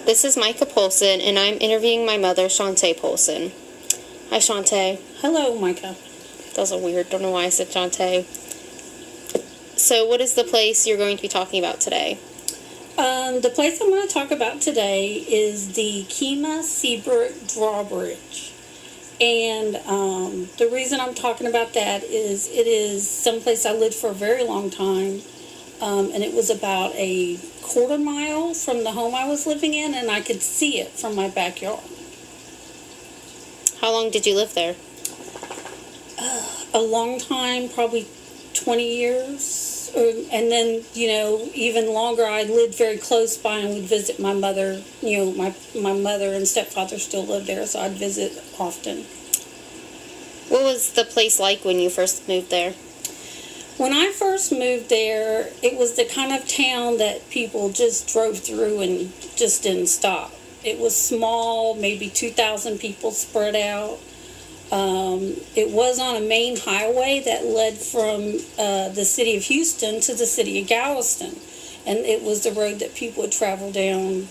This is Micah Polson, and I'm interviewing my mother, Shantae Polson. Hi, Shantae. Hello, Micah. That was weird. Don't know why I said Shantae. So, what is the place you're going to be talking about today? The place I'm going to talk about today is the Kemah Seabrook Drawbridge. And the reason I'm talking about that is it is someplace I lived for a very long time. And it was about a quarter mile from the home I was living in, and I could see it from my backyard. How long did you live there? A long time, probably 20 years. And then, even longer, I lived very close by and would visit my mother. My mother and stepfather still lived there, so I'd visit often. What was the place like when you first moved there? When I first moved there, it was the kind of town that people just drove through and just didn't stop. It was small, maybe 2,000 people spread out. It was on a main highway that led from the city of Houston to the city of Galveston. And it was the road that people would travel down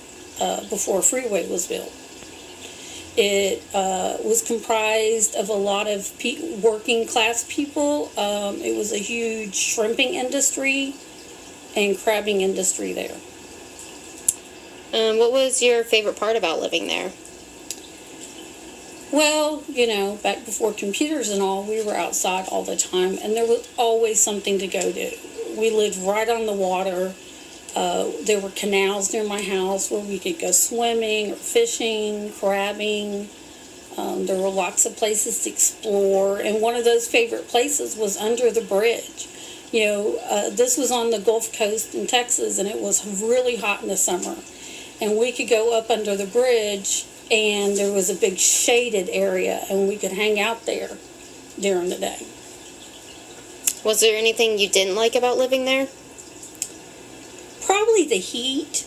before a freeway was built. It was comprised of a lot of working class people. It was a huge shrimping industry and crabbing industry there. What was your favorite part about living there? Well, back before computers and all, we were outside all the time, and there was always something to go do. We lived right on the water. There were canals near my house where we could go swimming or fishing, crabbing. There were lots of places to explore, and one of those favorite places was under the bridge. This was on the Gulf Coast in Texas, and it was really hot in the summer. And we could go up under the bridge, and there was a big shaded area, and we could hang out there during the day. Was there anything you didn't like about living there? Probably the heat.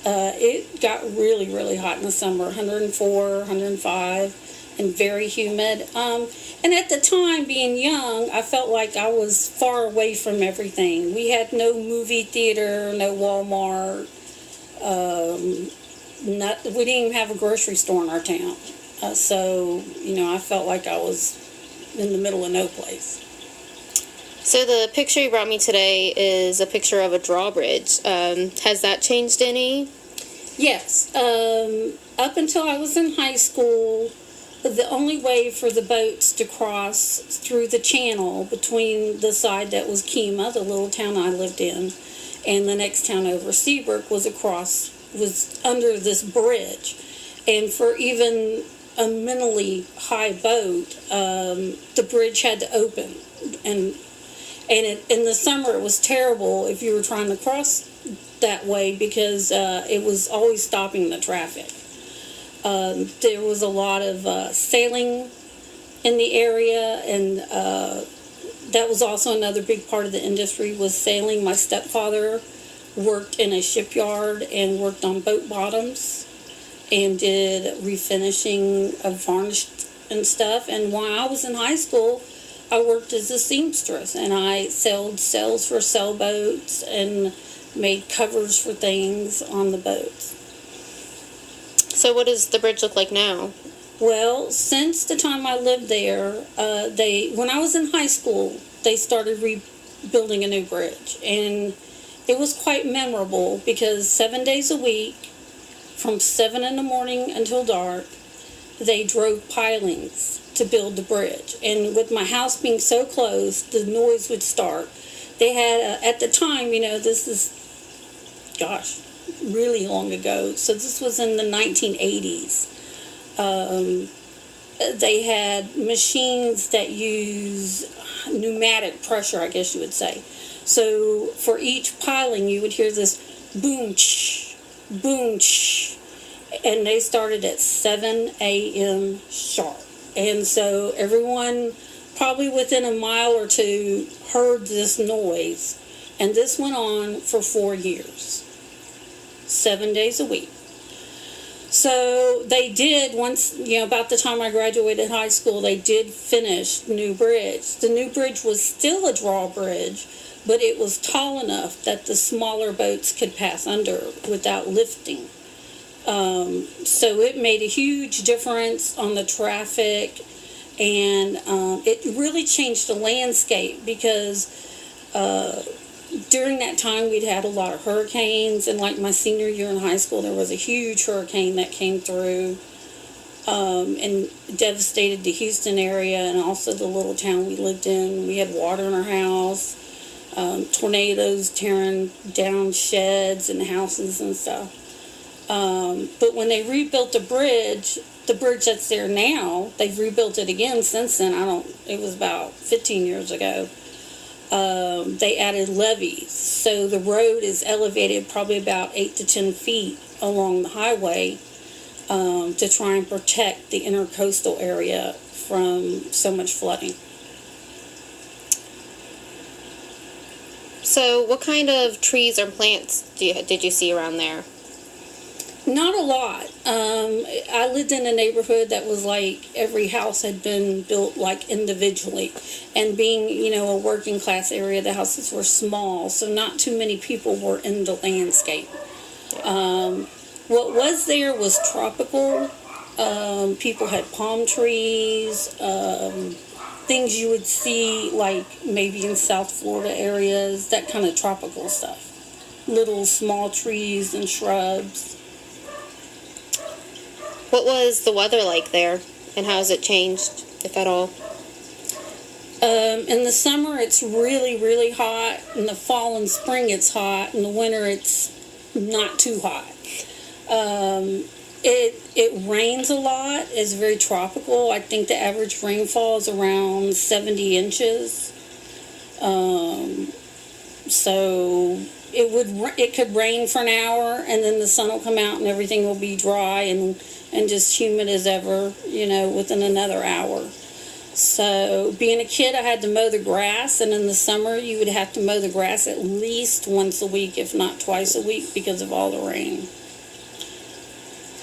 It got really, really hot in the summer, 104, 105, and very humid. And at the time, being young, I felt like I was far away from everything. We had no movie theater, no Walmart. We didn't even have a grocery store in our town. So, I felt like I was in the middle of no place. So the picture you brought me today is a picture of a drawbridge. Has that changed any? Yes. Up until I was in high school, the only way for the boats to cross through the channel between the side that was Kemah, the little town I lived in, and the next town over, Seabrook, was under this bridge. And for even a minimally high boat, the bridge had to open. And in the summer, it was terrible if you were trying to cross that way because it was always stopping the traffic. There was a lot of sailing in the area, and that was also another big part of the industry was sailing. My stepfather worked in a shipyard and worked on boat bottoms and did refinishing of varnish and stuff. And while I was in high school, I worked as a seamstress, and I sold sails for sailboats and made covers for things on the boats. So what does the bridge look like now? Well, since the time I lived there, when I was in high school, they started rebuilding a new bridge, and it was quite memorable because 7 days a week, from 7 in the morning until dark, they drove pilings to build the bridge. And with my house being so close, the noise would start. They had, at the time, this is, really long ago. So this was in the 1980s. They had machines that use pneumatic pressure, I guess you would say. So for each piling, you would hear this boom, ch, boom, ch. And they started at 7 a.m. sharp. And so everyone, probably within a mile or two, heard this noise. And this went on for 4 years, 7 days a week. So they did, once, about the time I graduated high school, they did finish New Bridge. The New Bridge was still a drawbridge, but it was tall enough that the smaller boats could pass under without lifting. So it made a huge difference on the traffic, and it really changed the landscape because during that time we'd had a lot of hurricanes, and like my senior year in high school there was a huge hurricane that came through and devastated the Houston area and also the little town we lived in. We had water in our house, tornadoes tearing down sheds and houses and stuff. But when they rebuilt the bridge that's there now, they've rebuilt it again since then. It was about 15 years ago. They added levees. So the road is elevated probably about 8 to 10 feet along the highway to try and protect the intercoastal area from so much flooding. So what kind of trees or plants did you see around there? Not a lot. I lived in a neighborhood that was like every house had been built like individually. And being, a working class area, the houses were small, so not too many people were in the landscape. What was there was tropical. People had palm trees, things you would see like maybe in South Florida areas, that kind of tropical stuff. Little small trees and shrubs. What was the weather like there, and how has it changed, if at all? In the summer, it's really, really hot. In the fall and spring, it's hot. In the winter, it's not too hot. It rains a lot. It's very tropical. I think the average rainfall is around 70 inches. So it could rain for an hour, and then the sun will come out, and everything will be dry and just humid as ever, within another hour. So being a kid, I had to mow the grass, and in the summer you would have to mow the grass at least once a week, if not twice a week, because of all the rain.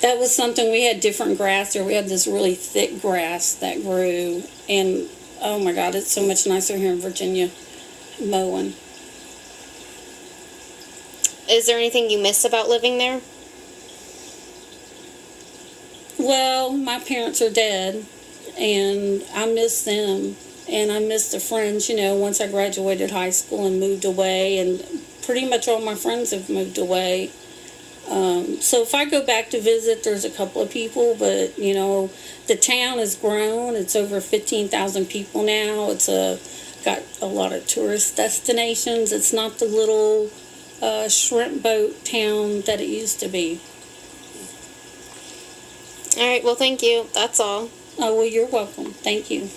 That was something. We had different grass there. We had this really thick grass that grew, and oh my God, it's so much nicer here in Virginia mowing. Is there anything you miss about living there? Well, my parents are dead, and I miss them, and I miss the friends, once I graduated high school and moved away, and pretty much all my friends have moved away. So if I go back to visit, there's a couple of people, but, the town has grown. It's over 15,000 people now. It's got a lot of tourist destinations. It's not the little shrimp boat town that it used to be. All right, well, thank you. That's all. Oh, well, you're welcome. Thank you.